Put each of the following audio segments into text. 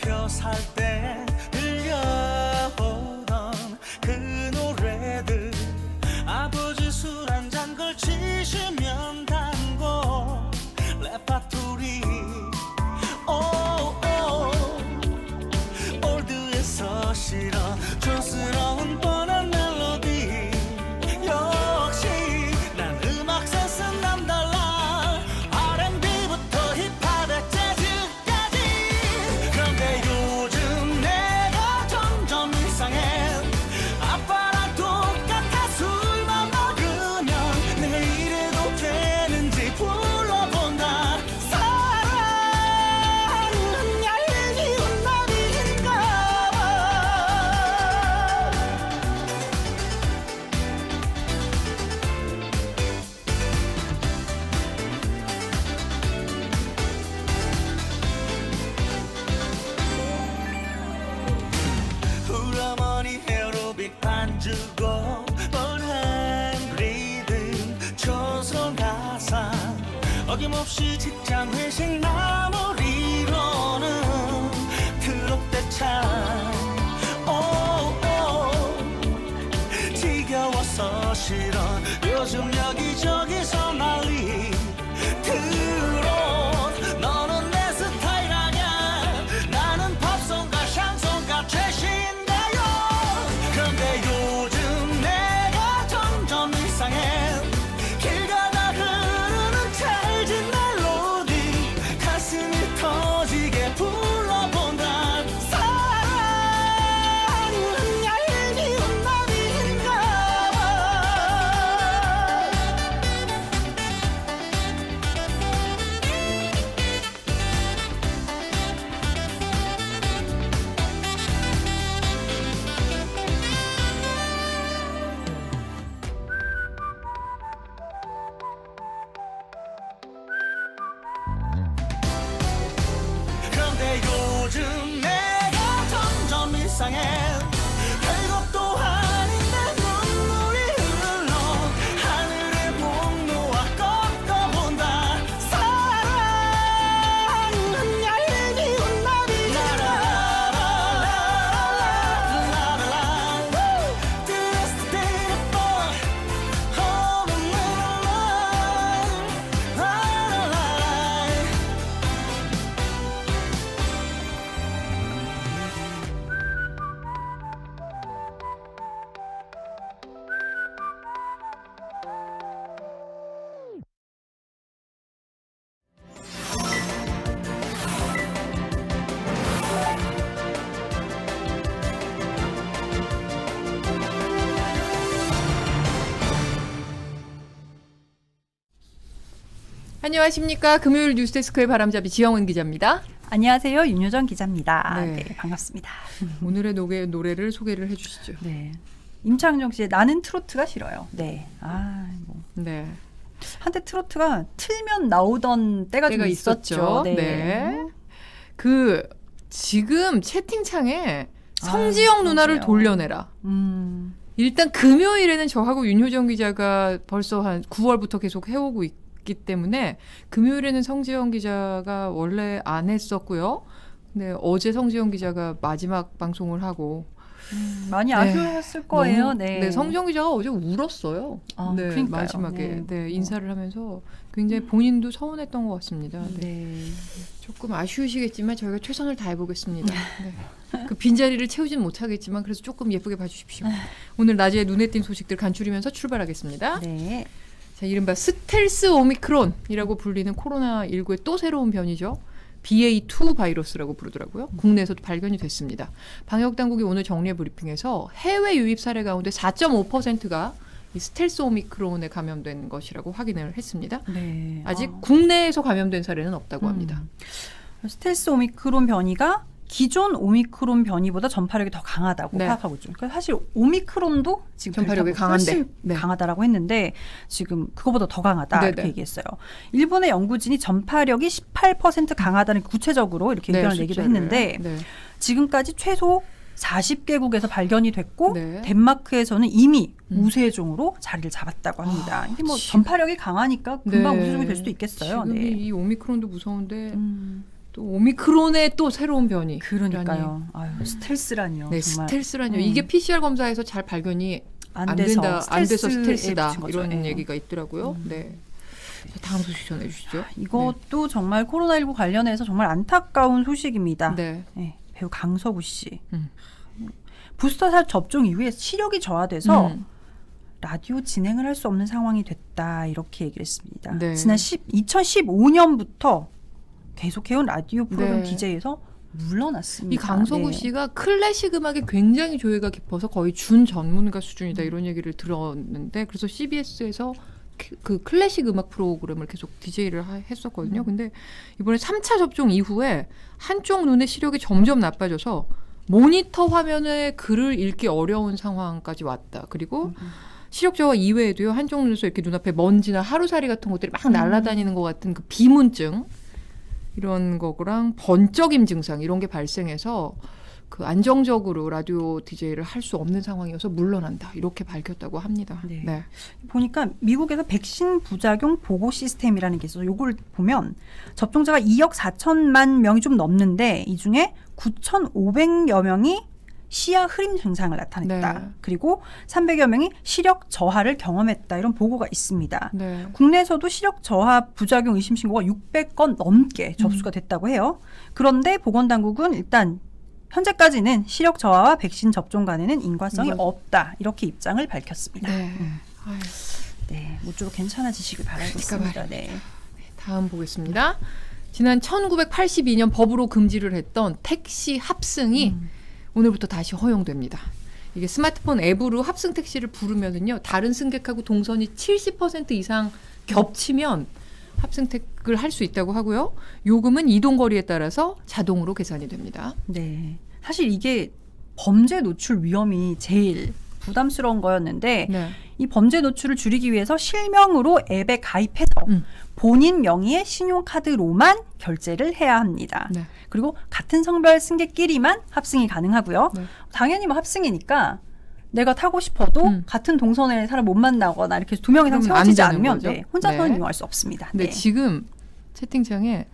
학교 살 때 들려오던 그 노래들 아버지 술 한 잔 걸치시면 단고 레파토리 올드에서 실어 촌스러운 뻔한 멜로디 역시 난 음악 센스 남달라 R&B부터 힙합에 재즈까지 그런데 요즘 내가 점점 이상해 아빠랑 똑같아 술만 먹으면 내가 이래도 되는지 불러본다 사랑은 얄미운 나비인가 봐 우리 에어로빅 반주고 뻔한 리듬 초성 가사 어김없이 직장 회식 마무리로는 트롯대찬 지겨워서 싫어 요즘 여기저기서 난리 트롯 너는 내 스타일 아냐 나는 팝송가 샹송가 최신가요 그런데 요즘 내가 점점 이상해 길 가다 흐르는 찰진 멜로디 가슴이 터지게 불러본다 사랑은 얄미운 나비인가 봐 그런데 요즘 내가 점점 이상해 별것도 아닌데 눈물이 흘러 하늘에 목 놓아 꺾어본다 사랑은 얄미운 나비라라라라라라라 This day boy all alone 라라라라 안녕하십니까. 금요일 뉴스데스크의 바람잡이 지영은 기자입니다. 안녕하세요. 윤효정 기자입니다. 네. 네, 반갑습니다. 오늘의 노래를 소개를 해주시죠. 네. 임창정 씨의 나는 트로트가 싫어요. 네. 네. 한때 트로트가 틀면 나오던 때가 좀 있었죠. 네. 그 지금 채팅창에 성지영 누나를 성지영. 돌려내라. 일단 금요일에는 저하고 윤효정 기자가 벌써 한 9월부터 계속 해오고 있기 때문에 금요일에는 성지영 기자가 원래 안 했었고요. 근데 어제 성지영 기자가 마지막 방송을 하고 많이 아쉬웠을 거예요. 네. 성지영 기자가 어제 울었어요. 아, 네, 그러니까요. 마지막에 네. 인사를 하면서 굉장히 본인도 서운했던 것 같습니다. 네. 네. 조금 아쉬우시겠지만 저희가 최선을 다해보겠습니다. 네. 그 빈자리를 채우지는 못하겠지만 그래서 조금 예쁘게 봐주십시오. 오늘 낮에 눈에 띈 소식들 간추리면서 출발하겠습니다. 네. 자, 이른바 스텔스 오미크론이라고 불리는 코로나19의 또 새로운 변이죠. BA2 바이러스라고 부르더라고요. 국내에서도 발견이 됐습니다. 방역당국이 오늘 정례 브리핑에서 해외 유입 사례 가운데 4.5%가 이 스텔스 오미크론에 감염된 것이라고 확인을 했습니다. 네. 아직 국내에서 감염된 사례는 없다고 합니다. 스텔스 오미크론 변이가 기존 오미크론 변이보다 전파력이 더 강하다고 네. 파악하고 있죠. 그러니까 사실 오미크론도 지금 전파력이 델타보다 훨씬 강한데. 네. 강하다라고 했는데 지금 그거보다 더 강하다 네네. 이렇게 얘기했어요. 일본의 연구진이 전파력이 18% 강하다는 구체적으로 이렇게 네, 의견을 내기도 숫자를. 했는데 네. 지금까지 최소 40개국에서 발견이 됐고 네. 덴마크에서는 이미 우세종으로 자리를 잡았다고 합니다. 이게 뭐 전파력이 강하니까 금방 네. 우세종이 될 수도 있겠어요. 지금 네. 이 오미크론도 무서운데 또 오미크론의 또 새로운 변이. 그러니까요. 아유, 스텔스라니요. 네, 정말. 스텔스라니요. 이게 PCR 검사에서 잘 발견이 안 돼서 스텔스다 붙인 거죠. 이런 네. 얘기가 있더라고요. 네. 자, 다음 소식 전해주시죠. 이것도 정말 코로나19 관련해서 정말 안타까운 소식입니다. 네. 네, 배우 강서구 씨. 음. 부스터샷 접종 이후에 시력이 저하돼서 음. 라디오 진행을 할 수 없는 상황이 됐다 이렇게 얘기를 했습니다. 네. 지난 2015년부터 계속해온 라디오 프로그램 네. DJ에서 물러났습니다. 이 강서구 네. 씨가 클래식 음악에 굉장히 조예가 깊어서 거의 준 전문가 수준이다 이런 얘기를 들었는데 그래서 CBS에서 그 클래식 음악 프로그램을 계속 DJ를 했었거든요. 근데 이번에 3차 접종 이후에 한쪽 눈의 시력이 점점 나빠져서 모니터 화면에 글을 읽기 어려운 상황까지 왔다. 그리고 시력 저하 이외에도요. 한쪽 눈에서 이렇게 눈앞에 먼지나 하루살이 같은 것들이 막 날아다니는 것 같은 그 비문증 이런 거랑 번쩍임 증상 이런 게 발생해서 그 안정적으로 라디오 DJ를 할 수 없는 상황이어서 물러난다 이렇게 밝혔다고 합니다. 네. 네. 보니까 미국에서 백신 부작용 보고 시스템이라는 게 있어서 요걸 보면 접종자가 2억 4천만 명이 좀 넘는데 이 중에 9,500여 명이 시야 흐림 증상을 나타냈다. 네. 그리고 300여 명이 시력 저하를 경험했다. 이런 보고가 있습니다. 네. 국내에서도 시력 저하 부작용 의심 신고가 600건 넘게 접수가 됐다고 해요. 그런데 보건당국은 일단 현재까지는 시력 저하와 백신 접종 간에는 인과성이 없다. 이렇게 입장을 밝혔습니다. 네. 아유, 네, 모쪼록 괜찮아지시길 바라겠습니다. 네. 다음 보겠습니다. 지난 1982년 법으로 금지를 했던 택시 합승이 오늘부터 다시 허용됩니다. 이게 스마트폰 앱으로 합승 택시를 부르면은요, 다른 승객하고 동선이 70% 이상 겹치면 합승택을 할 수 있다고 하고요. 요금은 이동 거리에 따라서 자동으로 계산이 됩니다. 네. 사실 이게 범죄 노출 위험이 제일 부담스러운 거였는데 네. 이 범죄 노출을 줄이기 위해서 실명으로 앱에 가입해서 본인 명의의 신용카드로만 결제를 해야 합니다. 네. 그리고 같은 성별 승객끼리만 합승이 가능하고요. 네. 당연히 뭐 합승이니까 내가 타고 싶어도 같은 동선에 사람 못 만나거나 이렇게 두 명 이상 그럼 안 채워지지 되는 않으면 거죠? 네, 혼자서는 네. 이용할 수 없습니다. 근데 네. 지금 채팅창에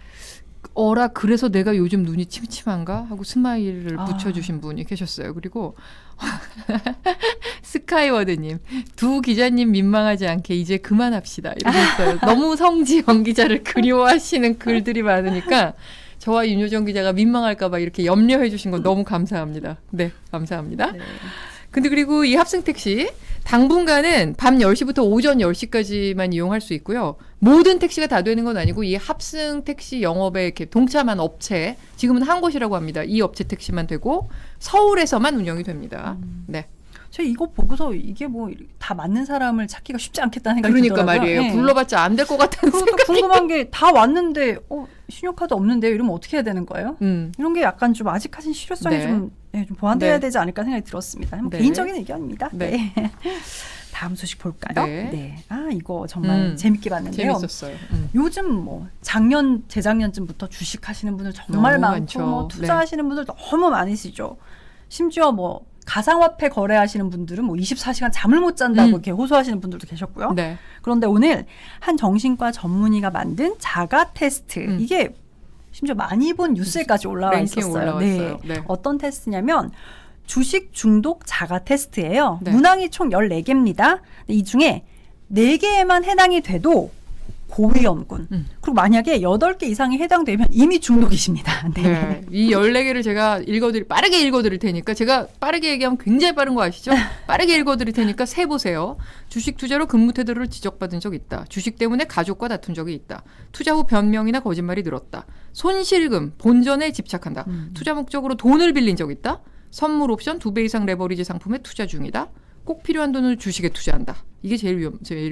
어라 그래서 내가 요즘 눈이 침침한가 하고 스마일을 붙여주신 분이 계셨어요. 그리고 스카이워드님 두 기자님 민망하지 않게 이제 그만합시다 이러셨어요. 너무 성지영 기자를 그리워하시는 글들이 많으니까 저와 윤효정 기자가 민망할까 봐 이렇게 염려해 주신 건 너무 감사합니다. 네, 감사합니다. 네. 근데 그리고 이 합승 택시 당분간은 밤 10시부터 오전 10시까지만 이용할 수 있고요. 모든 택시가 다 되는 건 아니고 이 합승 택시 영업에 이렇게 동참한 업체, 지금은 한 곳이라고 합니다. 이 업체 택시만 되고 서울에서만 운영이 됩니다. 네. 제가 이거 보고서 이게 뭐 다 맞는 사람을 찾기가 쉽지 않겠다는 생각이 그러니까 들더라고요. 말이에요. 네. 불러봤자 안 될 것 같다는 그리고 또 생각이. 궁금한 게 다 왔는데 신용카드 없는데요. 이러면 어떻게 해야 되는 거예요? 이런 게 약간 좀 아직까지는 실효성이 네. 좀 보완돼야 네. 되지 않을까 생각이 들었습니다. 뭐 네. 개인적인 의견입니다. 네. 네. 다음 소식 볼까요? 네. 아 이거 정말 재밌게 봤는데요. 재밌었어요. 요즘 뭐 작년 재작년쯤부터 주식하시는 분들 정말 너무 많고 많죠. 뭐 투자하시는 분들 너무 많으시죠. 심지어 뭐 가상화폐 거래하시는 분들은 뭐 24시간 잠을 못 잔다고 이렇게 호소하시는 분들도 계셨고요. 네. 그런데 오늘 한 정신과 전문의가 만든 자가 테스트 이게 심지어 많이 본 뉴스에까지 올라와 랭킹 있었어요. 올라왔어요. 네. 어떤 테스트냐면 주식 중독 자가 테스트예요. 네. 문항이 총 14개입니다. 이 중에 4개에만 해당이 돼도 고위험군. 그리고 만약에 8개 이상이 해당되면 이미 중독이십니다. 네. 네. 이 14개를 제가 빠르게 읽어드릴 테니까 제가 빠르게 얘기하면 굉장히 빠른 거 아시죠? 빠르게 읽어드릴 테니까 세보세요. 주식 투자로 근무 태도를 지적받은 적 있다. 주식 때문에 가족과 다툰 적이 있다. 투자 후 변명이나 거짓말이 늘었다. 손실금, 본전에 집착한다. 투자 목적으로 돈을 빌린 적 있다. 선물 옵션 2배 이상 레버리지 상품에 투자 중이다. 꼭 필요한 돈을 주식에 투자한다. 이게 제일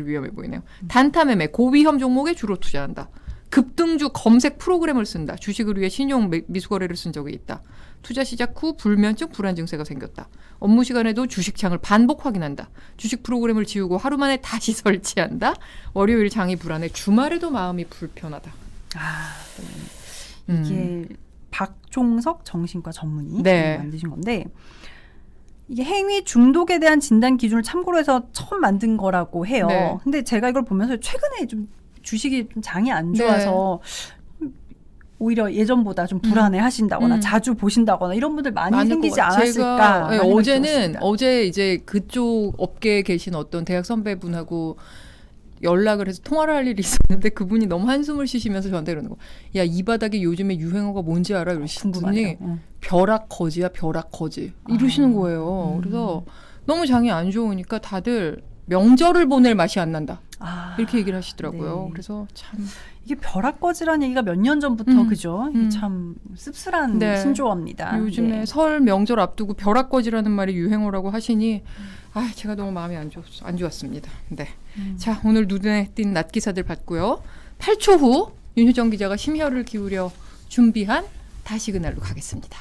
위험해 보이네요. 단타 매매, 고위험 종목에 주로 투자한다. 급등주 검색 프로그램을 쓴다. 주식을 위해 신용 미수거래를 쓴 적이 있다. 투자 시작 후 불면증, 불안 증세가 생겼다. 업무 시간에도 주식창을 반복 확인한다. 주식 프로그램을 지우고 하루 만에 다시 설치한다. 월요일 장이 불안해. 주말에도 마음이 불편하다. 이게 박종석 정신과 전문의 네. 만드신 건데 이게 행위 중독에 대한 진단 기준을 참고로 해서 처음 만든 거라고 해요. 네. 근데 제가 이걸 보면서 최근에 좀 주식이 좀 장이 안 좋아서 오히려 예전보다 좀 불안해하신다거나 자주 보신다거나 이런 분들 많이 많을 생기지 것 같아요. 않았을까. 제가 어제 이제 그쪽 업계에 계신 어떤 대학 선배분하고 연락을 해서 통화를 할 일이 있었는데 그분이 너무 한숨을 쉬시면서 저한테 그러는 거. 야, 이 바닥에 요즘에 유행어가 뭔지 알아? 이러시는 분이 벼락거지야, 벼락거지. 이러시는 거예요. 그래서 너무 장이 안 좋으니까 다들 명절을 보낼 맛이 안 난다. 이렇게 얘기를 하시더라고요. 네. 그래서 참 이게 벼락거지라는 얘기가 몇 년 전부터 그죠? 이게 참 씁쓸한 네. 신조어입니다. 요즘에 네. 설 명절 앞두고 벼락거지라는 말이 유행어라고 하시니 제가 너무 마음이 안 좋았습니다. 네. 자, 오늘 눈에 띈 낮 기사들 봤고요. 8초 후 윤효정 기자가 심혈을 기울여 준비한 다시그날로 가겠습니다.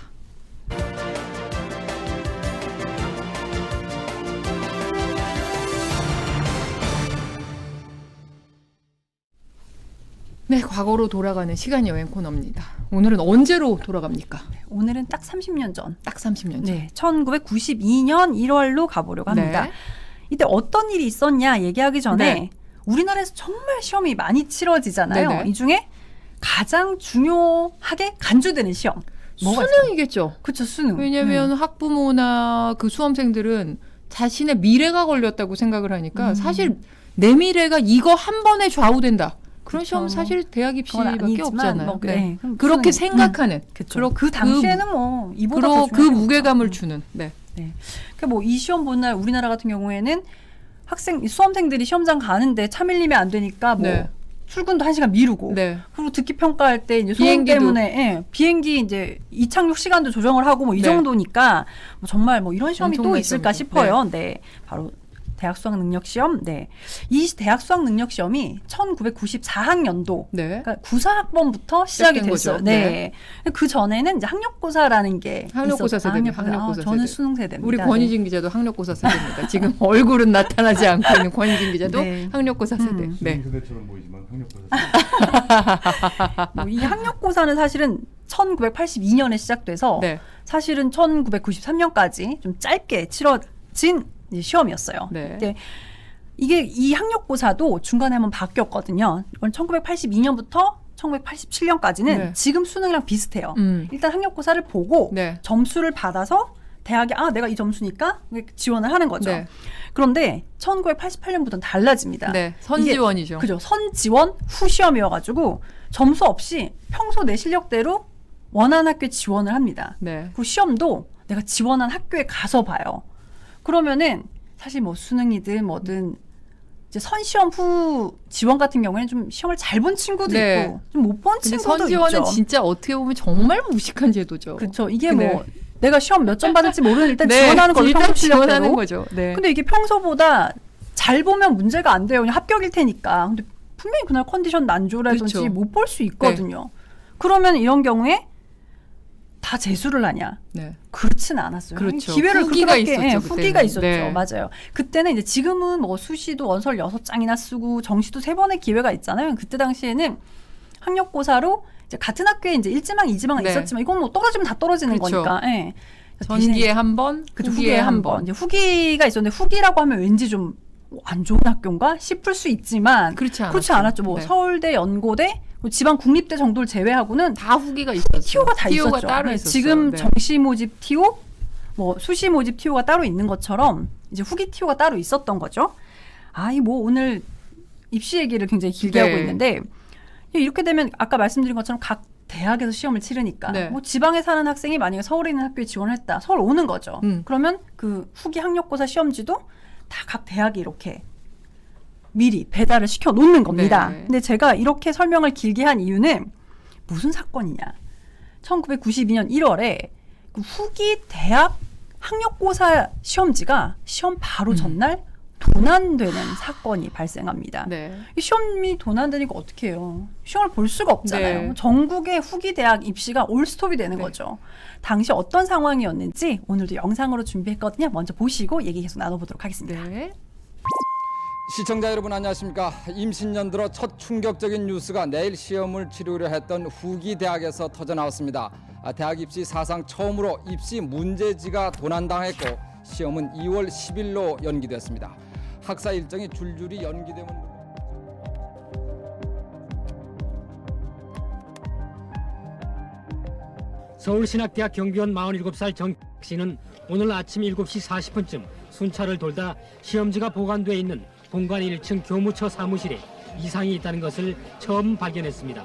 네, 과거로 돌아가는 시간 여행 코너입니다. 오늘은 언제로 돌아갑니까? 오늘은 딱 30년 전. 딱 30년 전. 네, 1992년 1월로 가보려고 합니다. 네. 이때 어떤 일이 있었냐 얘기하기 전에 네. 우리나라에서 정말 시험이 많이 치러지잖아요. 네네. 이 중에 가장 중요하게 간주되는 시험. 뭐가 있어요? 수능이겠죠. 그렇죠, 수능. 왜냐하면 학부모나 그 수험생들은 자신의 미래가 걸렸다고 생각을 하니까 사실 내 미래가 이거 한 번에 좌우된다. 그런 그쵸. 시험 사실 대학 그건 입시밖에 아니지만 없잖아요. 뭐, 네. 네, 그럼 그렇게 수능. 생각하는 그렇죠. 그 당시에는 뭐 이보다 더 그 중요한 게 무게감을 없죠. 주는. 네. 그러니까 뭐 이 시험 본 날 우리나라 같은 경우에는 수험생들이 시험장 가는데 차 밀리면 안 되니까 뭐 네. 출근도 1시간 미루고 네. 그리고 듣기 평가할 때 이제 소음 비행기도. 때문에 비행기 이제 이착륙 시간도 조정을 하고 뭐 이 네. 정도니까 뭐 정말 뭐 이런 시험이 또 엄청난 있을까 시험이죠. 싶어요. 네. 바로 대학 수학 능력 시험. 네. 이 대학 수학 능력 시험이 1994학년도 네. 그러니까 94학번부터 시작이 시작된 됐어요. 거죠. 네. 그 전에는 이제 학력고사라는 게 학력고사 있었- 세대입니다. 학력고사. 학력고사 저는 세대. 수능 세대입니다. 우리 권희진 기자도 학력고사 세대입니다. 지금 얼굴은 나타나지 않고 있는 권희진 기자도 네. 학력고사 세대. 네. 세대처럼 보이지만 학력고사. 이 학력고사는 사실은 1982년에 시작돼서 네. 사실은 1993년까지 좀 짧게 치러진 이제 시험이었어요. 네. 근데 이게 이 학력고사도 중간에 한번 바뀌었거든요. 1982년부터 1987년까지는 네. 지금 수능이랑 비슷해요. 일단 학력고사를 보고 네. 점수를 받아서 대학에 내가 이 점수니까 지원을 하는 거죠. 네. 그런데 1988년부터는 달라집니다. 네. 선지원이죠. 그죠. 선지원 후 시험이어가지고 점수 없이 평소 내 실력대로 원하는 학교에 지원을 합니다. 네. 그리고 시험도 내가 지원한 학교에 가서 봐요. 그러면은 사실 뭐 수능이든 뭐든 이제 선시험 후 지원 같은 경우에는 좀 시험을 잘 본 친구도 네. 있고 좀 못 본 근데 친구도 선지원은 있죠. 진짜 어떻게 보면 정말 무식한 제도죠. 그렇죠. 이게 네. 뭐 내가 시험 몇 점 받을지 모르는 일단 네, 지원하는 걸로 일단 평소 지원하는 실력대로. 거죠. 네. 근데 이게 평소보다 잘 보면 문제가 안 돼요. 그냥 합격일 테니까. 근데 분명히 그날 컨디션 난조라든지 그렇죠. 못 볼 수 있거든요. 그러면 이런 경우에 다 재수를 하냐? 네. 그렇지는 않았어요. 그렇죠. 기회를 후기가 그렇게 있었죠, 후기가 그때는. 있었죠. 네. 맞아요. 그때는 이제 지금은 뭐 수시도 원서를 6장이나 쓰고 정시도 3번의 기회가 있잖아요. 그때 당시에는 학력고사로 이제 같은 학교에 이제 1지망, 2지망은 네. 있었지만 이건 뭐 떨어지면 다 떨어지는 그렇죠. 거니까. 예. 전기에 한 번, 그죠, 후기에 한 번. 이제 후기가 있었는데 후기라고 하면 왠지 좀 안 좋은 학교인가 싶을 수 있지만 그렇지 않았죠. 그렇지 않았죠. 뭐 네. 서울대, 연고대, 뭐 지방 국립대 정도를 제외하고는 다 후기가 있었죠. 티오가 다 티오가 있었죠. 따로 네, 있었어요. 지금 네. 정시 모집 티오, 뭐 수시 모집 티오가 따로 있는 것처럼 이제 후기 티오가 따로 있었던 거죠. 이 뭐 오늘 입시 얘기를 굉장히 길게 네. 하고 있는데 이렇게 되면 아까 말씀드린 것처럼 각 대학에서 시험을 치르니까 네. 뭐 지방에 사는 학생이 만약에 서울에 있는 학교에 지원을 했다. 서울 오는 거죠. 그러면 그 후기 학력고사 시험지도 다 각 대학이 이렇게 미리 배달을 시켜 놓는 겁니다. 네. 근데 제가 이렇게 설명을 길게 한 이유는 무슨 사건이냐. 1992년 1월에 그 후기 대학 학력고사 시험지가 시험 바로 전날 도난되는 사건이 발생합니다. 네. 이 시험이 도난되니까 어떻게 해요? 시험을 볼 수가 없잖아요. 네. 전국의 후기 대학 입시가 올스톱이 되는 네. 거죠. 당시 어떤 상황이었는지 오늘도 영상으로 준비했거든요. 먼저 보시고 얘기 계속 나눠보도록 하겠습니다. 네. 시청자 여러분 안녕하십니까. 임신년 들어 첫 충격적인 뉴스가 내일 시험을 치르려 했던 후기 대학에서 터져 나왔습니다. 대학 입시 사상 처음으로 입시 문제지가 도난당했고 시험은 2월 10일로 연기됐습니다. 학사 일정이 줄줄이 연기되면 서울신학대학 경비원 47살 정 씨는 오늘 아침 7시 40분쯤 순찰을 돌다 시험지가 보관돼 있는 본관 1층 교무처 사무실에 이상이 있다는 것을 처음 발견했습니다.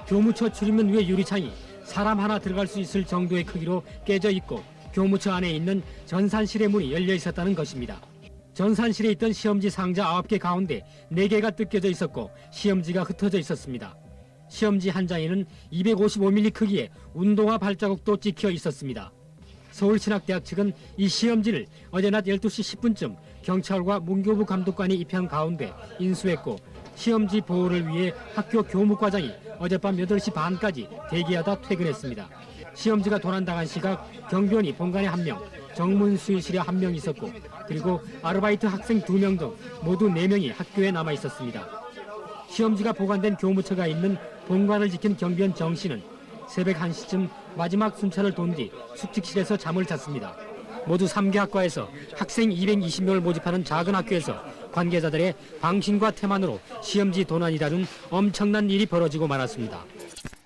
교무처 출입문 위에 유리창이 사람 하나 들어갈 수 있을 정도의 크기로 깨져 있고 교무처 안에 있는 전산실의 문이 열려 있었다는 것입니다. 전산실에 있던 시험지 상자 9개 가운데 4개가 뜯겨져 있었고 시험지가 흩어져 있었습니다. 시험지 한 장에는 255mm 크기의 운동화 발자국도 찍혀 있었습니다. 서울신학대학 측은 이 시험지를 어제 낮 12시 10분쯤 경찰과 문교부 감독관이 입회한 가운데 인수했고 시험지 보호를 위해 학교 교무과장이 어젯밤 8시 반까지 대기하다 퇴근했습니다. 시험지가 도난당한 시각 경비원이 본관에 1명, 정문수의실에 1명 있었고 그리고 아르바이트 학생 2명 등 모두 4명이 학교에 남아 있었습니다. 시험지가 보관된 교무처가 있는 본관을 지킨 경비원 정 씨는 새벽 1시쯤 마지막 순찰을 돈 뒤 숙직실에서 잠을 잤습니다. 모두 3개 학과에서 학생 220명을 모집하는 작은 학교에서 관계자들의 방심과 태만으로 시험지 도난이라는 엄청난 일이 벌어지고 말았습니다.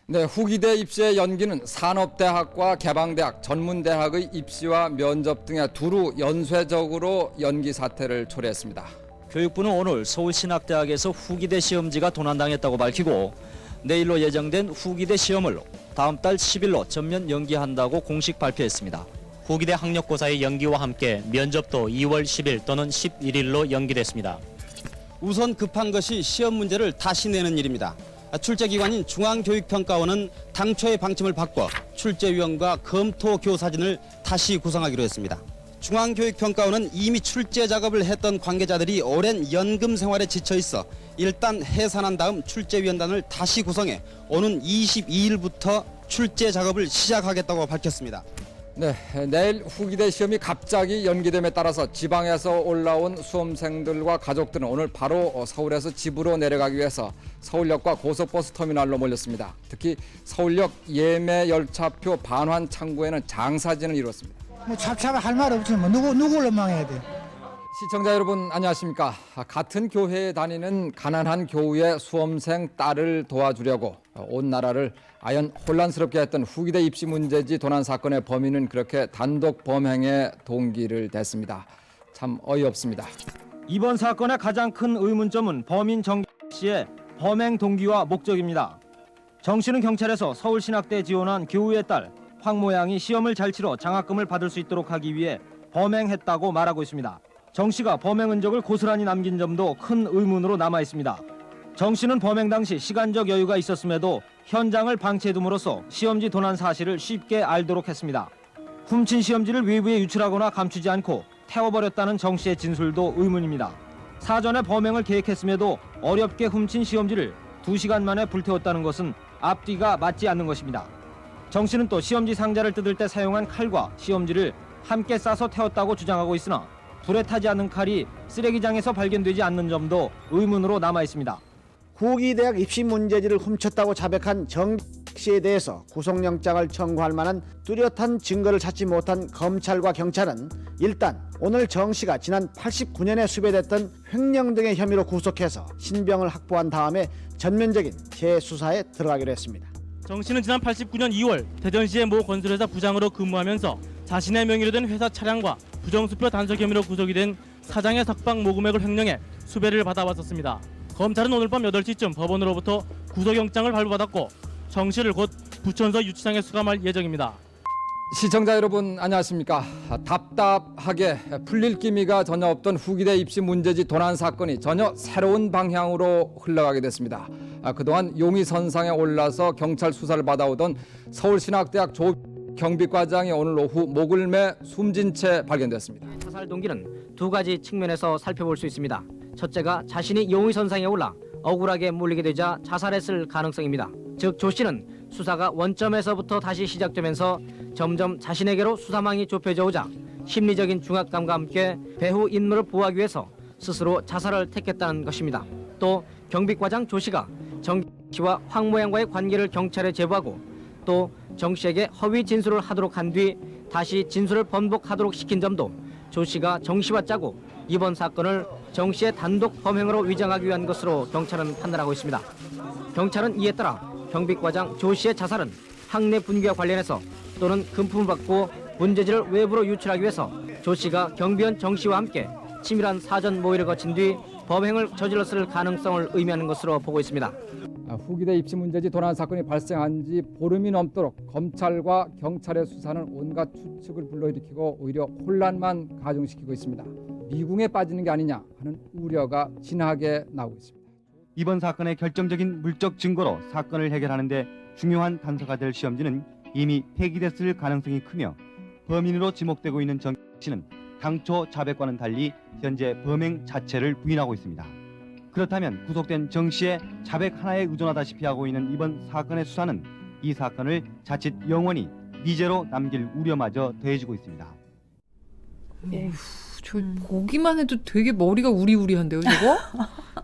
네, 후기대 입시의 연기는 산업대학과 개방대학, 전문대학의 입시와 면접 등에 두루 연쇄적으로 연기 사태를 초래했습니다. 교육부는 오늘 서울신학대학에서 후기대 시험지가 도난당했다고 밝히고 내일로 예정된 후기대 시험을 다음 달 10일로 전면 연기한다고 공식 발표했습니다. 후기대 학력고사의 연기와 함께 면접도 2월 10일 또는 11일로 연기됐습니다. 우선 급한 것이 시험 문제를 다시 내는 일입니다. 출제기관인 중앙교육평가원은 당초의 방침을 바꿔 출제위원과 검토 교사진을 다시 구성하기로 했습니다. 중앙교육평가원은 이미 출제 작업을 했던 관계자들이 오랜 연금 생활에 지쳐 있어 일단 해산한 다음 출제위원단을 다시 구성해 오는 22일부터 출제 작업을 시작하겠다고 밝혔습니다. 네, 내일 후기대 시험이 갑자기 연기됨에 따라서 지방에서 올라온 수험생들과 가족들은 오늘 바로 서울에서 집으로 내려가기 위해서 서울역과 고속버스 터미널로 몰렸습니다. 특히 서울역 예매 열차표 반환 창구에는 장사진을 이뤘습니다. 찹찹할 말 없지 뭐 누구를 원망해야 돼. 시청자 여러분 안녕하십니까. 같은 교회에 다니는 가난한 교우의 수험생 딸을 도와주려고 온 나라를 아연 혼란스럽게 했던 후기대 입시 문제지 도난 사건의 범인은 그렇게 단독 범행에 동기를 댔습니다. 참 어이없습니다. 이번 사건의 가장 큰 의문점은 범인 정 씨의 범행 동기와 목적입니다. 정 씨는 경찰에서 서울신학대 지원한 교우의 딸 황모 양이 시험을 잘 치러 장학금을 받을 수 있도록 하기 위해 범행했다고 말하고 있습니다. 정 씨가 범행 흔적을 고스란히 남긴 점도 큰 의문으로 남아 있습니다. 정 씨는 범행 당시 시간적 여유가 있었음에도 현장을 방치해둠으로써 시험지 도난 사실을 쉽게 알도록 했습니다. 훔친 시험지를 외부에 유출하거나 감추지 않고 태워버렸다는 정 씨의 진술도 의문입니다. 사전에 범행을 계획했음에도 어렵게 훔친 시험지를 2시간 만에 불태웠다는 것은 앞뒤가 맞지 않는 것입니다. 정 씨는 또 시험지 상자를 뜯을 때 사용한 칼과 시험지를 함께 싸서 태웠다고 주장하고 있으나 불에 타지 않는 칼이 쓰레기장에서 발견되지 않는 점도 의문으로 남아 있습니다. 후기대학 입시 문제지를 훔쳤다고 자백한 정 씨에 대해서 구속영장을 청구할 만한 뚜렷한 증거를 찾지 못한 검찰과 경찰은 일단 오늘 정 씨가 지난 89년에 수배됐던 횡령 등의 혐의로 구속해서 신병을 확보한 다음에 전면적인 재수사에 들어가기로 했습니다. 정 씨는 지난 89년 2월 대전시의 모 건설회사 부장으로 근무하면서 자신의 명의로 된 회사 차량과 부정수표 단속 혐의로 구속이 된 사장의 석방 모금액을 횡령해 수배를 받아왔었습니다. 검찰은 오늘 밤 8시쯤 법원으로부터 구속영장을 발부받았고 정 씨를 곧 부천서 유치장에 수감할 예정입니다. 시청자 여러분 안녕하십니까. 답답하게 풀릴 기미가 전혀 없던 후기대 입시 문제지 도난 사건이 전혀 새로운 방향으로 흘러가게 됐습니다. 그동안 용의선상에 올라서 경찰 수사를 받아오던 서울신학대학 경비과장이 오늘 오후 목을 매 숨진 채 발견됐습니다. 자살 동기는 2가지 측면에서 살펴볼 수 있습니다. 첫째가 자신이 용의선상에 올라 억울하게 몰리게 되자 자살했을 가능성입니다. 즉 조 씨는 수사가 원점에서부터 다시 시작되면서 점점 자신에게로 수사망이 좁혀져 오자 심리적인 중압감과 함께 배후 인물을 보호하기 위해서 스스로 자살을 택했다는 것입니다. 또 경비과장 조 씨가 정 씨와 황모 양과의 관계를 경찰에 제보하고 또 정 씨에게 허위 진술을 하도록 한 뒤 다시 진술을 번복하도록 시킨 점도 조 씨가 정 씨와 짜고 이번 사건을 정 씨의 단독 범행으로 위장하기 위한 것으로 경찰은 판단하고 있습니다. 경찰은 이에 따라 경비과장 조 씨의 자살은 학내 분위기와 관련해서 또는 금품을 받고 문제지를 외부로 유출하기 위해서 조 씨가 경비원 정 씨와 함께 치밀한 사전 모의를 거친 뒤 범행을 저질렀을 가능성을 의미하는 것으로 보고 있습니다. 후기대 입시 문제지 도난 사건이 발생한 지 보름이 넘도록 검찰과 경찰의 수사는 온갖 추측을 불러일으키고 오히려 혼란만 가중시키고 있습니다. 미궁에 빠지는 게 아니냐 하는 우려가 진하게 나오고 있습니다. 이번 사건의 결정적인 물적 증거로 사건을 해결하는 데 중요한 단서가 될 시험지는 이미 폐기됐을 가능성이 크며 범인으로 지목되고 있는 정 씨는 당초 자백과는 달리 현재 범행 자체를 부인하고 있습니다. 그렇다면 구속된 정 씨의 자백 하나에 의존하다시피 하고 있는 이번 사건의 수사는 이 사건을 자칫 영원히 미제로 남길 우려마저 더해지고 있습니다. 저 보기만 해도 되게 머리가 우리우리한데요, 저거?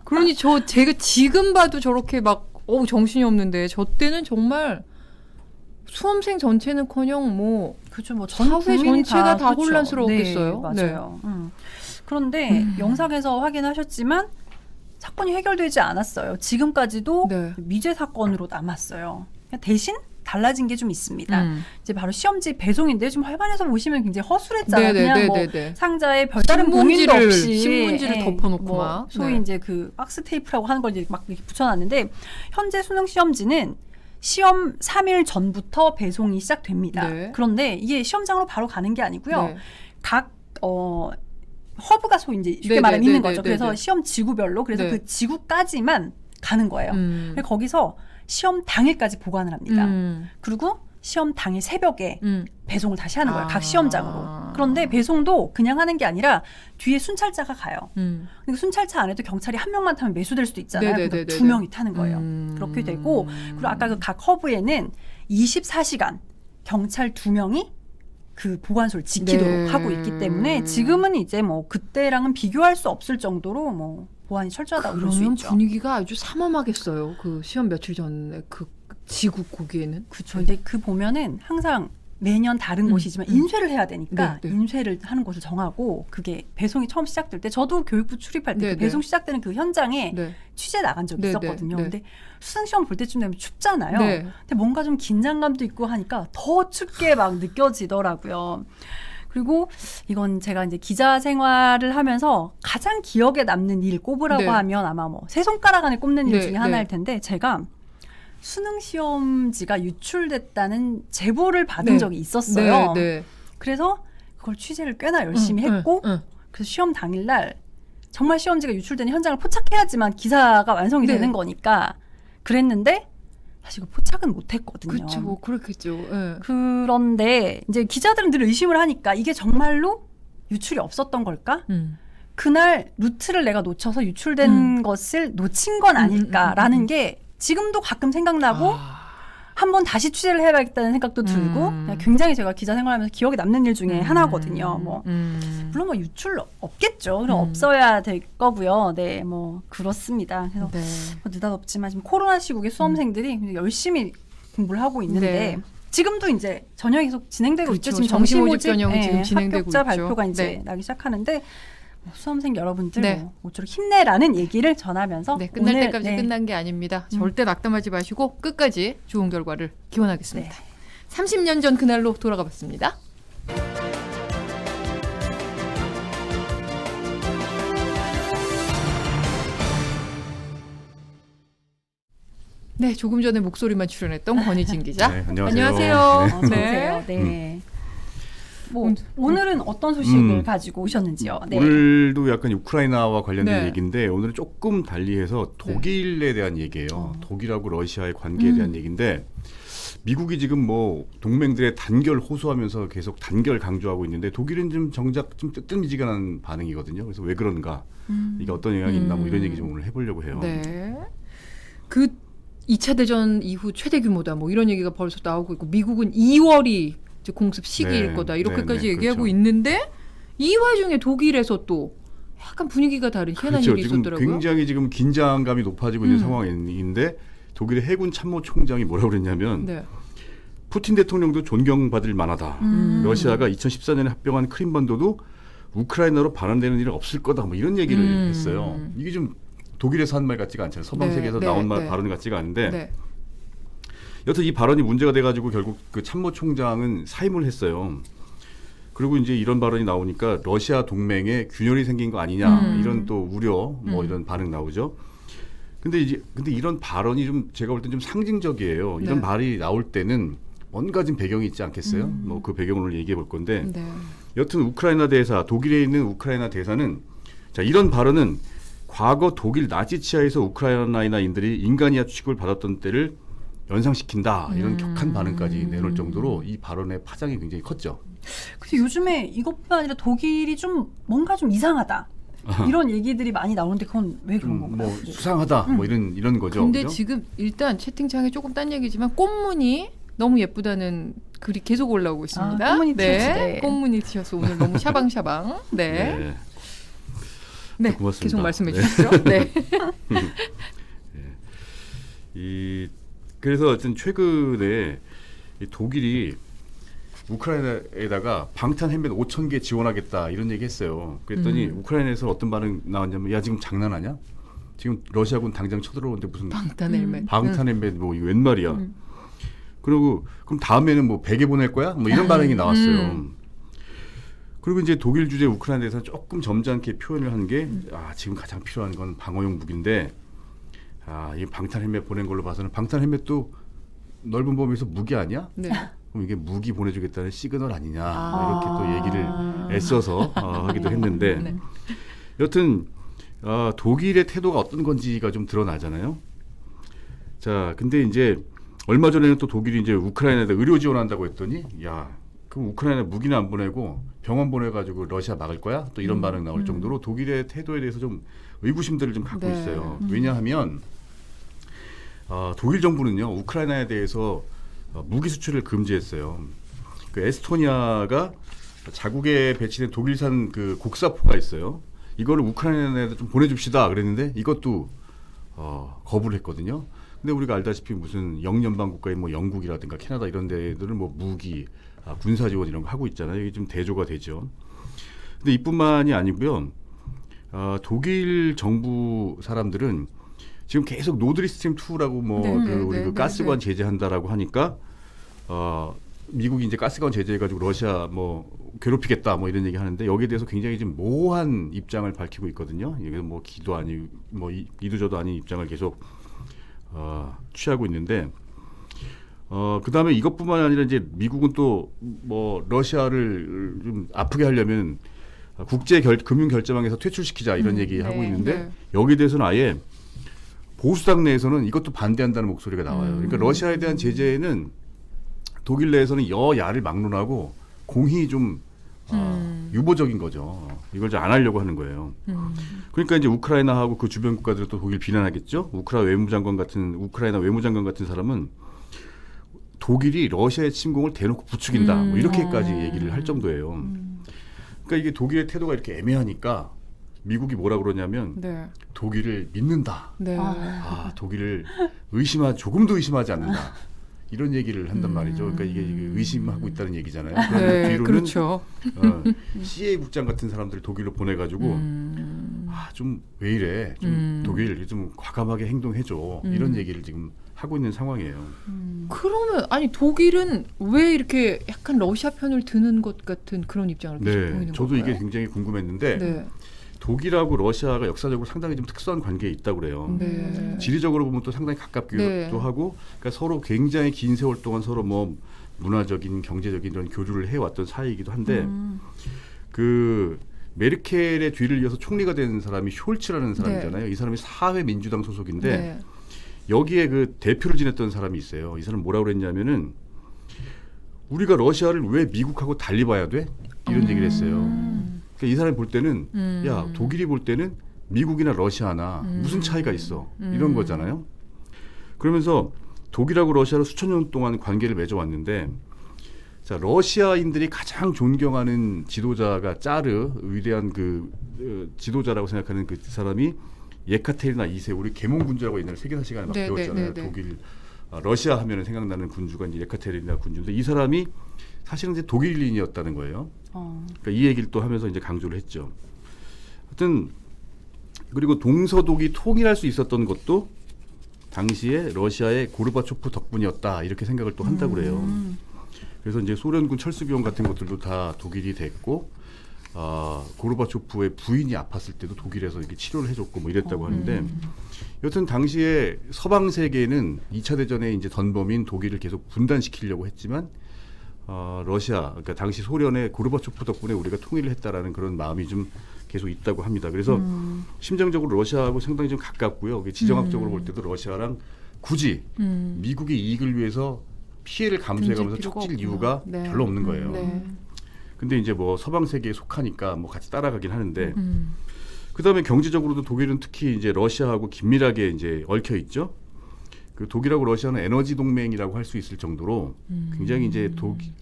그러니 제가 지금 봐도 저렇게 막 정신이 없는데 저 때는 정말 수험생 전체는커녕 뭐 그렇죠. 뭐 사회 전체가 다 그렇죠. 혼란스러웠겠어요. 네, 맞아요. 그런데 영상에서 확인하셨지만 사건이 해결되지 않았어요. 지금까지도 네. 미제 사건으로 남았어요. 대신 달라진 게 좀 있습니다. 이제 바로 시험지 배송인데 지금 화면에서 보시면 굉장히 허술했잖아요. 그냥 뭐 상자에 별다른 봉인도 없이 신문지를 덮어놓고 뭐 막 소위 이제 그 박스 테이프라고 하는 걸 이제 막 이렇게 붙여놨는데 현재 수능 시험지는 시험 3일 전부터 배송이 시작됩니다. 네. 그런데 이게 시험장으로 바로 가는 게 아니고요. 네. 각 허브가 소위 이제 쉽게 말하면 있는 거죠. 그래서 시험 지구별로 그래서 그 지구까지만 가는 거예요. 그래서 거기서 시험 당일까지 보관을 합니다. 그리고 시험 당일 새벽에 배송을 다시 하는 거예요. 각 시험장으로. 그런데 배송도 그냥 하는 게 아니라 뒤에 순찰자가 가요. 근데 순찰차 안에도 경찰이 한 명만 타면 매수될 수도 있잖아요. 그래서 두 명이 타는 거예요. 그렇게 되고 그리고 아까 그 각 허브에는 24시간 경찰 2명이 그 보관소를 지키도록 하고 있기 때문에 지금은 이제 뭐 그때랑은 비교할 수 없을 정도로 뭐 보안이 철저하다고 볼 수 있죠. 그러면 분위기가 아주 삼엄하겠어요. 그 시험 며칠 전에 그 지구 거기에는. 그렇죠. 이제 그 보면은 항상 매년 다른 곳이지만 인쇄를 해야 되니까 인쇄를 하는 곳을 정하고 그게 배송이 처음 시작될 때 저도 교육부 출입할 때 그 배송 시작되는 그 현장에 취재 나간 적이 있었거든요. 근데 수능시험 볼 때쯤 되면 춥잖아요. 근데 뭔가 좀 긴장감도 있고 하니까 더 춥게 막 느껴지더라고요. 그리고 이건 제가 이제 기자 생활을 하면서 가장 기억에 남는 일 꼽으라고 하면 아마 뭐 세 손가락 안에 꼽는 일 중에 하나일 텐데 제가 수능 시험지가 유출됐다는 제보를 받은 적이 있었어요. 그래서 그걸 취재를 꽤나 열심히 했고 그래서 시험 당일날 정말 시험지가 유출된 현장을 포착해야지만 기사가 완성이 되는 거니까 그랬는데 사실 그 포착은 못했거든요. 그렇죠, 뭐 그렇겠죠. 그런데 이제 기자들은 늘 의심을 하니까 이게 정말로 유출이 없었던 걸까? 그날 루트를 내가 놓쳐서 유출된 것을 놓친 건 아닐까라는 게 지금도 가끔 생각나고 한번 다시 취재를 해야겠다는 생각도 들고 굉장히 제가 기자 생활하면서 기억에 남는 일 중에 하나거든요. 뭐 물론 뭐 유출 없겠죠. 그럼 없어야 될 거고요. 네, 뭐 그렇습니다. 그래서 뭐 느닷없지만 지금 코로나 시국에 수험생들이 열심히 공부를 하고 있는데 지금도 이제 전형이 계속 진행되고 있죠. 지금 정시 모집 전형이 지금 진행되고 합격자 있죠. 발표가 이제 나기 시작하는데. 수험생 여러분들 모쪼록 힘내라는 얘기를 전하면서 끝날 때까지 끝난 게 아닙니다. 절대 낙담하지 마시고 끝까지 좋은 결과를 기원하겠습니다. 30년 전 그날로 돌아가 봤습니다. 네, 조금 전에 목소리만 출연했던 권희진 기자. 네, 안녕하세요. 안녕하세요. 네. 네. 뭐 오늘은 어떤 소식을 가지고 오셨는지요? 네. 오늘도 약간 우크라이나와 관련된 얘기인데 오늘은 조금 달리해서 독일에 대한 얘기예요. 독일하고 러시아의 관계에 대한 얘기인데 미국이 지금 뭐 동맹들의 단결 호소하면서 계속 단결 강조하고 있는데 독일은 좀 정작 좀 뜨뜻미지근한 반응이거든요. 그래서 왜 그런가? 이게 어떤 영향이 있나 뭐 이런 얘기 좀 오늘 해보려고 해요. 네. 그 2차 대전 이후 최대 규모다 뭐 이런 얘기가 벌써 나오고 있고 미국은 2월이 공습 시기일 거다 이렇게까지 얘기하고 있는데 이 와중에 독일에서 또 약간 분위기가 다른 희한한 일이 있었더라고요. 지금 굉장히 지금 긴장감이 높아지고 있는 상황인데 독일의 해군 참모총장이 뭐라고 그랬냐면 푸틴 대통령도 존경받을 만하다. 러시아가 2014년에 합병한 크림반도도 우크라이나로 반환되는 일은 없을 거다. 뭐 이런 얘기를 했어요. 이게 좀 독일에서 한 말 같지가 않잖아요. 서방 세계에서 나온 말 발언 같지가 않은데 여튼 이 발언이 문제가 돼가지고 결국 그 참모총장은 사임을 했어요. 그리고 이제 이런 발언이 나오니까 러시아 동맹에 균열이 생긴 거 아니냐 이런 또 우려 뭐 이런 반응 나오죠. 근데 이런 발언이 좀 제가 볼 땐 좀 상징적이에요. 이런 네. 말이 나올 때는 뭔가 좀 배경이 있지 않겠어요? 뭐 그 배경을 오늘 얘기해 볼 건데 네. 여튼 우크라이나 대사, 독일에 있는 우크라이나 대사는 자 이런 발언은 과거 독일 나치 치하에서 우크라이나인들이 인간이하 취급을 받았던 때를 연상시킨다 이런 격한 반응까지 내놓을 정도로 이 발언의 파장이 굉장히 컸죠. 그래서 요즘에 이것뿐만 아니라 독일이 좀 뭔가 좀 이상하다. 이런 얘기들이 많이 나오는데 그건 왜 그런 건가요? 뭐 수상하다 뭐 이런 거죠. 근데 그죠? 지금 일단 채팅창에 조금 딴 얘기지만 꽃무늬 너무 예쁘다는 글이 계속 올라오고 있습니다. 꽃무늬 티셔츠, 네. 네. 꽃무늬 티셔츠 오늘 너무 샤방샤방. 네. 네. 고맙습니다. 계속 말씀해 네. 주시죠. 네. 그래서 어쨌든 최근에 이 독일이 우크라이나에다가 방탄 헬멧 5,000개 지원하겠다 이런 얘기 했어요. 그랬더니 우크라이나에서 어떤 반응 나왔냐면 야 지금 장난하냐? 지금 러시아군 당장 쳐들어오는데 무슨 방탄 헬멧. 방탄 헬멧 뭐 이거 웬 말이야? 그리고 그럼 다음에는 뭐 100개 보낼 거야? 뭐 이런 반응이 나왔어요. 그리고 이제 독일 주재 우크라이나 대사는 조금 점잖게 표현을 한 게 지금 가장 필요한 건 방어용 무기인데 이 방탄 헬멧 보낸 걸로 봐서는 방탄 헬멧도 넓은 범위에서 무기 아니야? 네. 그럼 이게 무기 보내주겠다는 시그널 아니냐 이렇게 또 얘기를 애써서 하기도 했는데 네. 여튼 독일의 태도가 어떤 건지가 좀 드러나잖아요. 자, 근데 이제 얼마 전에는 또 독일이 이제 우크라이나에다 의료 지원한다고 했더니 야, 그럼 우크라이나 무기는 안 보내고 병원 보내가지고 러시아 막을 거야? 또 이런 반응 나올 정도로 독일의 태도에 대해서 좀 의구심들을 좀 갖고 네. 있어요. 왜냐하면 독일 정부는요 우크라이나에 대해서 무기 수출을 금지했어요. 그 에스토니아가 자국에 배치된 독일산 그 곡사포가 있어요. 이거를 우크라이나에 좀 보내줍시다 그랬는데 이것도 거부를 했거든요. 근데 우리가 알다시피 무슨 영연방 국가인 뭐 영국이라든가 캐나다 이런 데들은 뭐 무기, 군사 지원 이런 거 하고 있잖아요. 이게 좀 대조가 되죠. 근데 이뿐만이 아니고요. 독일 정부 사람들은 지금 계속 노드리스트림 2라고 뭐 우리 그 가스관 제재한다라고 하니까 미국이 이제 가스관 제재해가지고 러시아 뭐 괴롭히겠다 뭐 이런 얘기 하는데 여기에 대해서 굉장히 좀 모호한 입장을 밝히고 있거든요. 이게 뭐 기도 아니 뭐 이도저도 아닌 입장을 계속 취하고 있는데 그 다음에 이것뿐만 아니라 이제 미국은 또 뭐 러시아를 좀 아프게 하려면 국제 금융 결제망에서 퇴출시키자 이런 얘기 하고 있는데 여기에 대해서는 아예 보수당 내에서는 이것도 반대한다는 목소리가 나와요. 그러니까 러시아에 대한 제재는 독일 내에서는 여야를 막론하고 공히 좀 유보적인 거죠. 이걸 좀 안 하려고 하는 거예요. 그러니까 이제 우크라이나하고 그 주변 국가들은 또 독일 비난하겠죠. 우크라이나 외무장관 같은 사람은 독일이 러시아의 침공을 대놓고 부추긴다. 뭐 이렇게까지 얘기를 할 정도예요. 그러니까 이게 독일의 태도가 이렇게 애매하니까 미국이 뭐라 그러냐면 독일을 믿는다. 네. 독일을 조금도 의심하지 않는다. 이런 얘기를 한단 말이죠. 그러니까 이게 의심하고 있다는 얘기잖아요. 네, 뒤로는 그렇죠. CA 국장 같은 사람들을 독일로 보내가지고 좀 왜 이래? 좀 독일 좀 과감하게 행동해줘. 이런 얘기를 지금 하고 있는 상황이에요. 그러면 아니 독일은 왜 이렇게 약간 러시아 편을 드는 것 같은 그런 입장을 계속 보이는 건가요? 저도 이게 굉장히 궁금했는데 독일하고 러시아가 역사적으로 상당히 좀 특수한 관계에 있다고 그래요. 지리적으로 보면 또 상당히 가깝기도 하고, 그러니까 서로 굉장히 긴 세월 동안 서로 뭐 문화적인, 경제적인 이런 교류를 해왔던 사이이기도 한데, 그 메르켈의 뒤를 이어서 총리가 된 사람이 숄츠라는 사람이잖아요. 이 사람이 사회민주당 소속인데 여기에 그 대표를 지냈던 사람이 있어요. 이 사람 뭐라고 그랬냐면은 우리가 러시아를 왜 미국하고 달리 봐야 돼? 이런 얘기를 했어요. 그러니까 이 사람이 볼 때는 야 독일이 볼 때는 미국이나 러시아나 무슨 차이가 있어 이런 거잖아요. 그러면서 독일하고 러시아로 수천 년 동안 관계를 맺어왔는데 자 러시아인들이 가장 존경하는 지도자가 짜르 위대한 그 지도자라고 생각하는 그 사람이 예카테리나 2세 우리 계몽군주라고 옛날에 세계사 시간에 막 배웠잖아요. 독일 러시아 하면은 생각나는 군주가 이제 예카테리나 군주인데 이 사람이 사실은 이제 독일인이었다는 거예요. 그러니까 이 얘기를 또 하면서 이제 강조를 했죠. 하여튼 그리고 동서독이 통일할 수 있었던 것도 당시에 러시아의 고르바초프 덕분이었다 이렇게 생각을 또 한다고 그래요. 그래서 이제 소련군 철수 비용 같은 것들도 다 독일이 됐고 고르바초프의 부인이 아팠을 때도 독일에서 이렇게 치료를 해줬고 뭐 이랬다고 하는데 여튼 당시에 서방 세계는 2차 대전에 이제 전범인 독일을 계속 분단시키려고 했지만 러시아 그러니까 당시 소련의 고르바초프 덕분에 우리가 통일을 했다라는 그런 마음이 좀 계속 있다고 합니다. 그래서 심정적으로 러시아하고 상당히 좀 가깝고요. 지정학적으로 볼 때도 러시아랑 굳이 미국의 이익을 위해서 피해를 감수해가면서 척질 이유가 별로 없는 거예요. 근데 이제 뭐 서방 세계에 속하니까 뭐 같이 따라가긴 하는데 그다음에 경제적으로도 독일은 특히 이제 러시아하고 긴밀하게 이제 얽혀 있죠. 그 독일하고 러시아는 에너지 동맹이라고 할 수 있을 정도로 굉장히 이제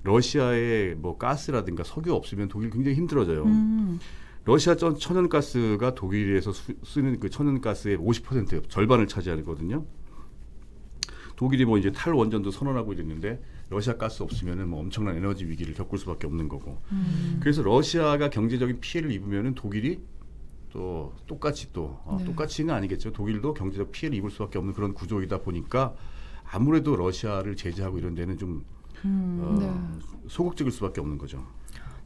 러시아의 뭐 가스라든가 석유 없으면 독일 굉장히 힘들어져요. 러시아 천연가스가 독일에서 쓰는 그 천연가스의 50% 절반을 차지하거든요. 독일이 뭐 이제 탈원전도 선언하고 이랬는데 러시아 가스 없으면은 뭐 엄청난 에너지 위기를 겪을 수밖에 없는 거고. 그래서 러시아가 경제적인 피해를 입으면은 독일이 또 똑같이 똑같이는 아니겠죠. 독일도 경제적 피해를 입을 수밖에 없는 그런 구조이다 보니까 아무래도 러시아를 제재하고 이런 데는 좀 소극적일 수밖에 없는 거죠.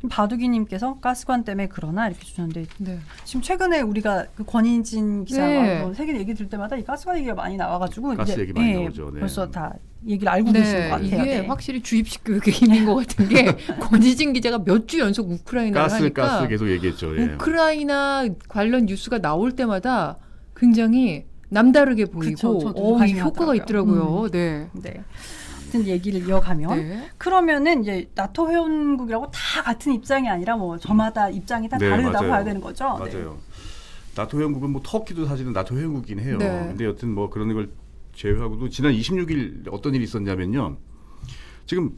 바둑이님께서 가스관 때문에 그러나 이렇게 주셨는데 지금 최근에 우리가 그 권인진 기자가 세계 얘기 들 때마다 이 가스관 얘기가 많이 나와가지고 가스 얘기 많이 나오죠. 벌써 다 얘기를 알고 계신 것 같아요. 이게 확실히 주입식 교육의 힘인 것 같은 게 권지진 기자가 몇 주 연속 우크라이나를 하니까 가스 계속 얘기했죠. 우크라이나 관련 뉴스가 나올 때마다 굉장히 남다르게 보이고 효과가 있더라고요. 네. 같은 얘기를 이어가면 그러면은 이제 나토 회원국이라고 다 같은 입장이 아니라 뭐 저마다 입장이 다 다르다고 봐야 되는 거죠. 맞아요. 나토 회원국은 뭐 터키도 사실은 나토 회원국이긴 해요. 근데 여튼 뭐 그런 걸 제외하고도 지난 26일 어떤 일이 있었냐면요. 지금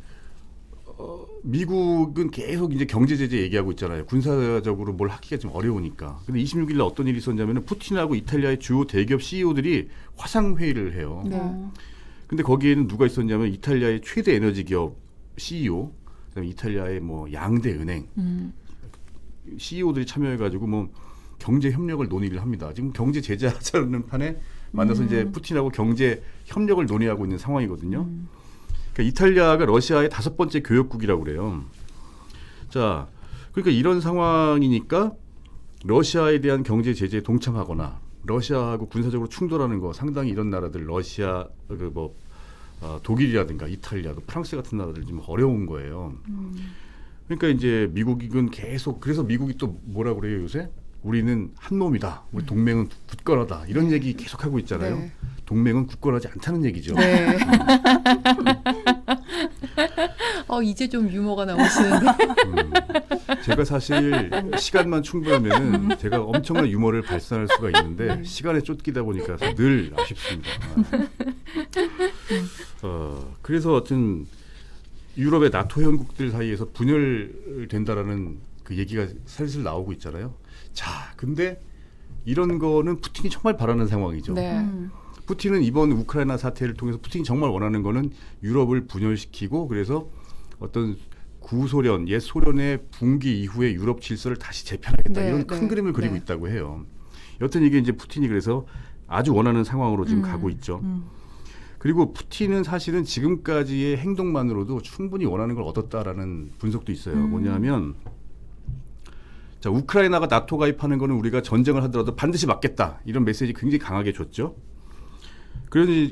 미국은 계속 이제 경제 제재 얘기하고 있잖아요. 군사적으로 뭘 하기가 좀 어려우니까. 근데 26일 날 어떤 일이 있었냐면은 푸틴하고 이탈리아의 주요 대기업 CEO들이 화상 회의를 해요. 근데 거기에는 누가 있었냐면 이탈리아의 최대 에너지 기업 CEO, 그다음에 이탈리아의 뭐 양대 은행 CEO들이 참여해가지고 뭐 경제 협력을 논의를 합니다. 지금 경제 제재하자는 판에 만나서 이제 푸틴하고 경제 협력을 논의하고 있는 상황이거든요. 그러니까 이탈리아가 러시아의 5번째 교역국이라고 그래요. 자, 그러니까 이런 상황이니까 러시아에 대한 경제 제재에 동참하거나 러시아하고 군사적으로 충돌하는 거 상당히 이런 나라들 러시아 독일이라든가 이탈리아, 프랑스 같은 나라들 좀 어려운 거예요. 그러니까 이제 미국은 계속 그래서 미국이 또 뭐라 그래요 요새? 우리는 한 몸이다. 우리 동맹은 굳건하다. 이런 얘기 계속 하고 있잖아요. 동맹은 굳건하지 않다는 얘기죠. 이제 좀 유머가 나오시는데. 제가 사실 시간만 충분하면 제가 엄청난 유머를 발산할 수가 있는데 시간에 쫓기다 보니까 늘 아쉽습니다. 그래서 어떤 유럽의 나토 회원국들 사이에서 분열된다라는 그 얘기가 슬슬 나오고 있잖아요. 자, 근데 이런 거는 푸틴이 정말 바라는 상황이죠. 푸틴은 이번 우크라이나 사태를 통해서 푸틴이 정말 원하는 거는 유럽을 분열시키고 그래서 어떤 구소련, 옛 소련의 붕괴 이후의 유럽 질서를 다시 재편하겠다 이런 큰 그림을 그리고 있다고 해요. 여튼 이게 이제 푸틴이 그래서 아주 원하는 상황으로 지금 가고 있죠. 그리고 푸틴은 사실은 지금까지의 행동만으로도 충분히 원하는 걸 얻었다라는 분석도 있어요. 뭐냐면 자, 우크라이나가 나토 가입하는 거는 우리가 전쟁을 하더라도 반드시 막겠다. 이런 메시지 굉장히 강하게 줬죠.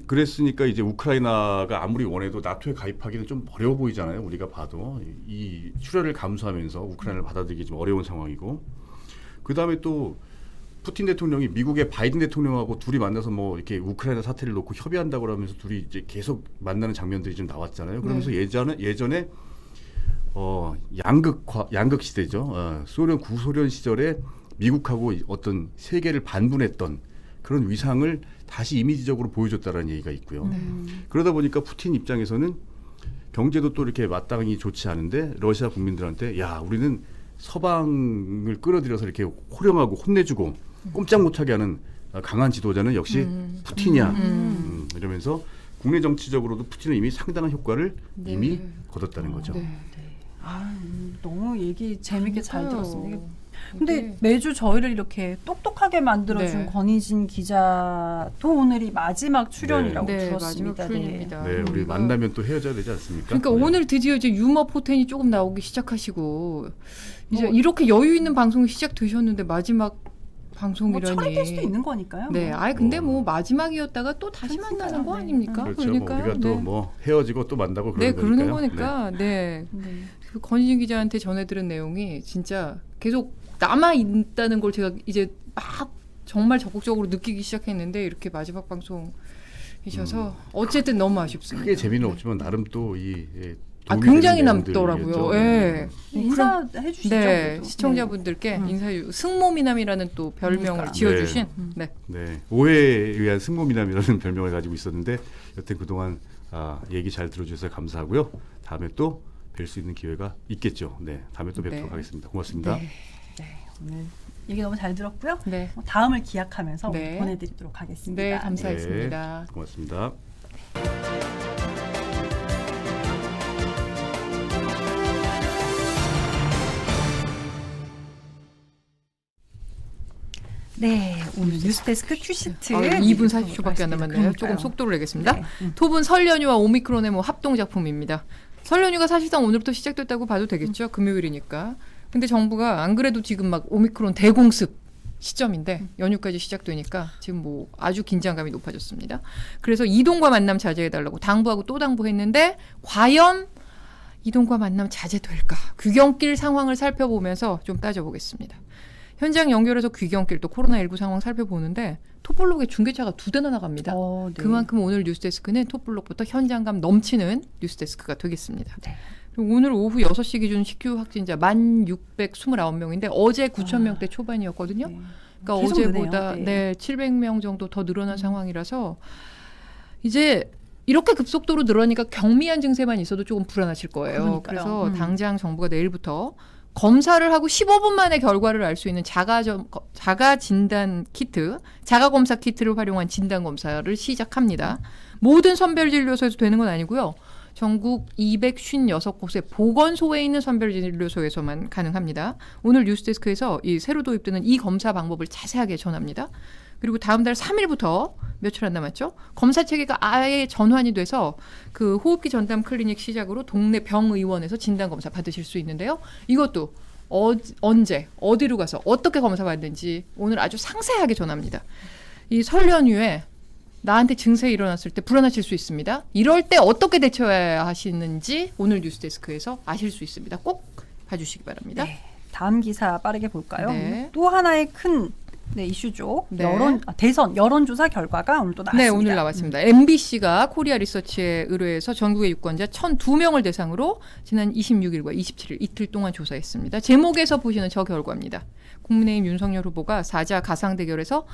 그랬으니까 이제 우크라이나가 아무리 원해도 나토에 가입하기는 좀 어려워 보이잖아요. 우리가 봐도 이 출혈을 감수하면서 우크라이나를 받아들이기 좀 어려운 상황이고 그다음에 또 푸틴 대통령이 미국의 바이든 대통령하고 둘이 만나서 뭐 이렇게 우크라이나 사태를 놓고 협의한다고 하면서 둘이 이제 계속 만나는 장면들이 좀 나왔잖아요. 그러면서 예전에 양극 시대죠. 소련 구소련 시절에 미국하고 어떤 세계를 반분했던 그런 위상을 다시 이미지적으로 보여줬다라는 얘기가 있고요. 그러다 보니까 푸틴 입장에서는 경제도 또 이렇게 마땅히 좋지 않은데 러시아 국민들한테 야 우리는 서방을 끌어들여서 이렇게 호령하고 혼내주고 꼼짝 못하게 하는 강한 지도자는 역시 푸틴이야. 이러면서 국내 정치적으로도 푸틴은 이미 상당한 효과를 이미 거뒀다는 거죠. 너무 얘기 재밌게 잘 들었습니다. 근데 매주 저희를 이렇게 똑똑하게 만들어준 네. 권희진 기자도 오늘이 마지막 출연이라고 네, 들었습니다. 마지막 출연입니다. 네, 우리 만나면 또 헤어져야 되지 않습니까? 그러니까 네. 오늘 드디어 이제 유머 포텐이 조금 나오기 시작하시고 이제 이렇게 여유 있는 방송이 시작되셨는데 마지막 방송이라니. 철회될 수도 있는 거니까요. 네, 아예 근데 뭐 마지막이었다가 또 다시 만나는 거 아닙니까? 그렇죠. 그러니까 뭐 우리가 또 뭐 헤어지고 또 만나고 네, 그러는 그러는 거니까요. 거니까. 네. 그 권희진 기자한테 전해들은 내용이 진짜 계속 남아 있다는 걸 제가 이제 막 정말 적극적으로 느끼기 시작했는데 이렇게 마지막 방송이셔서 어쨌든 너무 아쉽습니다. 크게 재미는 없지만 나름 또이 굉장히 남더라고요. 예. 인사해 주시죠. 네, 그래도. 시청자분들께 인사해 승모미남이라는 또 별명을 그러니까. 지어주신. 네. 네. 오해에 의한 승모미남이라는 별명을 가지고 있었는데 여튼 그동안 얘기 잘 들어주셔서 감사하고요. 다음에 또 뵐 수 있는 기회가 있겠죠. 네, 다음에 또 뵙도록 네. 하겠습니다. 고맙습니다. 네, 오늘 얘기 너무 잘 들었고요. 네. 다음을 기약하면서 네. 보내드리도록 하겠습니다. 네, 감사했습니다. 네, 고맙습니다. 네, 오늘 뉴스데스크 큐시트 2분 40초밖에 안 남았네요. 그러니까요. 조금 속도를 내겠습니다. 네. 톱은 설 연휴와 오미크론의 뭐 합동 작품입니다. 설 연휴가 사실상 오늘부터 시작됐다고 봐도 되겠죠. 금요일이니까. 근데 정부가 안 그래도 지금 막 오미크론 대공습 시점인데 연휴까지 시작되니까 지금 뭐 아주 긴장감이 높아졌습니다. 그래서 이동과 만남 자제해달라고 당부하고 또 당부했는데 과연 이동과 만남 자제될까? 귀경길 상황을 살펴보면서 좀 따져보겠습니다. 현장 연결해서 귀경길 또 코로나19 상황 살펴보는데 톱블록에 중계차가 2대나 나갑니다. 네. 그만큼 오늘 뉴스데스크는 톱블록부터 현장감 넘치는 뉴스데스크가 되겠습니다. 네. 그리고 오늘 오후 6시 기준 신규 확진자 1,629명인데 어제 9,000명대 초반이었거든요. 그러니까 계속 어제보다 느네요. 네, 700명 정도 더 늘어난 상황이라서 이제 이렇게 급속도로 늘어나니까 경미한 증세만 있어도 조금 불안하실 거예요. 그러니까요. 그래서 당장 정부가 내일부터 검사를 하고 15분 만에 결과를 알 수 있는 자가 진단 키트, 자가 검사 키트를 활용한 진단 검사를 시작합니다. 모든 선별진료소에서 되는 건 아니고요. 전국 256곳의 보건소에 있는 선별진료소에서만 가능합니다. 오늘 뉴스데스크에서 이 새로 도입되는 이 검사 방법을 자세하게 전합니다. 그리고 다음 달 3일부터 며칠 안 남았죠? 검사 체계가 아예 전환이 돼서 그 호흡기 전담 클리닉 시작으로 동네 병의원에서 진단 검사 받으실 수 있는데요. 이것도 언제 어디로 가서 어떻게 검사 받는지 오늘 아주 상세하게 전합니다. 이 설 연휴에 나한테 증세 일어났을 때 불안하실 수 있습니다. 이럴 때 어떻게 대처해야 하시는지 오늘 뉴스데스크에서 아실 수 있습니다. 꼭 봐주시기 바랍니다. 네, 다음 기사 빠르게 볼까요? 네. 또 하나의 큰 이슈죠. 네. 대선 여론조사 결과가 오늘 또 나왔습니다. 네, 오늘 나왔습니다. MBC가 코리아 리서치에 의뢰해서 전국의 유권자 1,002명을 대상으로 지난 26일과 27일 이틀 동안 조사했습니다. 제목에서 보시는 저 결과입니다. 국민의힘 윤석열 후보가 사자 가상 대결에서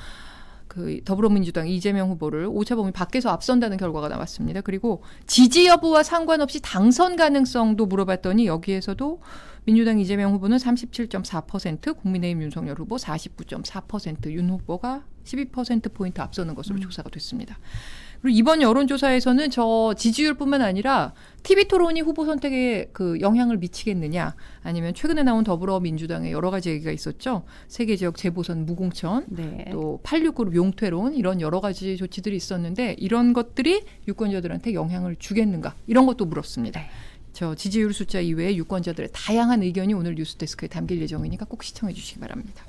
그 더불어민주당 이재명 후보를 오차범위 밖에서 앞선다는 결과가 나왔습니다. 그리고 지지 여부와 상관없이 당선 가능성도 물어봤더니 여기에서도 민주당 이재명 후보는 37.4%, 국민의힘 윤석열 후보 49.4%, 윤 후보가 12%포인트 앞서는 것으로 조사가 됐습니다. 그리고 이번 여론조사에서는 저 지지율뿐만 아니라 TV토론이 후보 선택에 그 영향을 미치겠느냐 아니면 최근에 나온 더불어민주당의 여러 가지 얘기가 있었죠. 세계지역 재보선 무공천, 또 8.6그룹 용퇴론 이런 여러 가지 조치들이 있었는데 이런 것들이 유권자들한테 영향을 주겠는가 이런 것도 물었습니다. 저 지지율 숫자 이외에 유권자들의 다양한 의견이 오늘 뉴스데스크에 담길 예정이니까 꼭 시청해 주시기 바랍니다.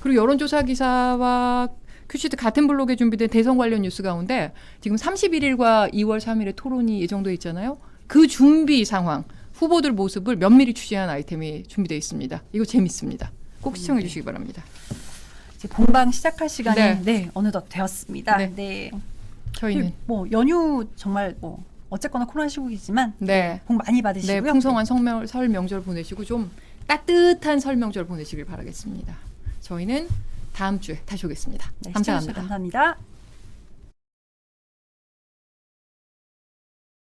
그리고 여론조사 기사와 큐시트 같은 블록에 준비된 대선 관련 뉴스 가운데 지금 31일과 2월 3일에 토론이 예정돼 있잖아요. 그 준비 상황, 후보들 모습을 면밀히 취재한 아이템이 준비되어 있습니다. 이거 재밌습니다. 꼭 시청해 주시기 바랍니다. 이제 본방 시작할 시간이 네. 어느덧 되었습니다. 네. 저희는 뭐 연휴 정말 뭐 어쨌거나 코로나 시국이지만 복 많이 받으시고요. 네, 풍성한 설 명절 보내시고 좀 따뜻한 설 명절 보내시길 바라겠습니다. 저희는 다음 주에 다시 오겠습니다. 네, 감사합니다. 감사합니다.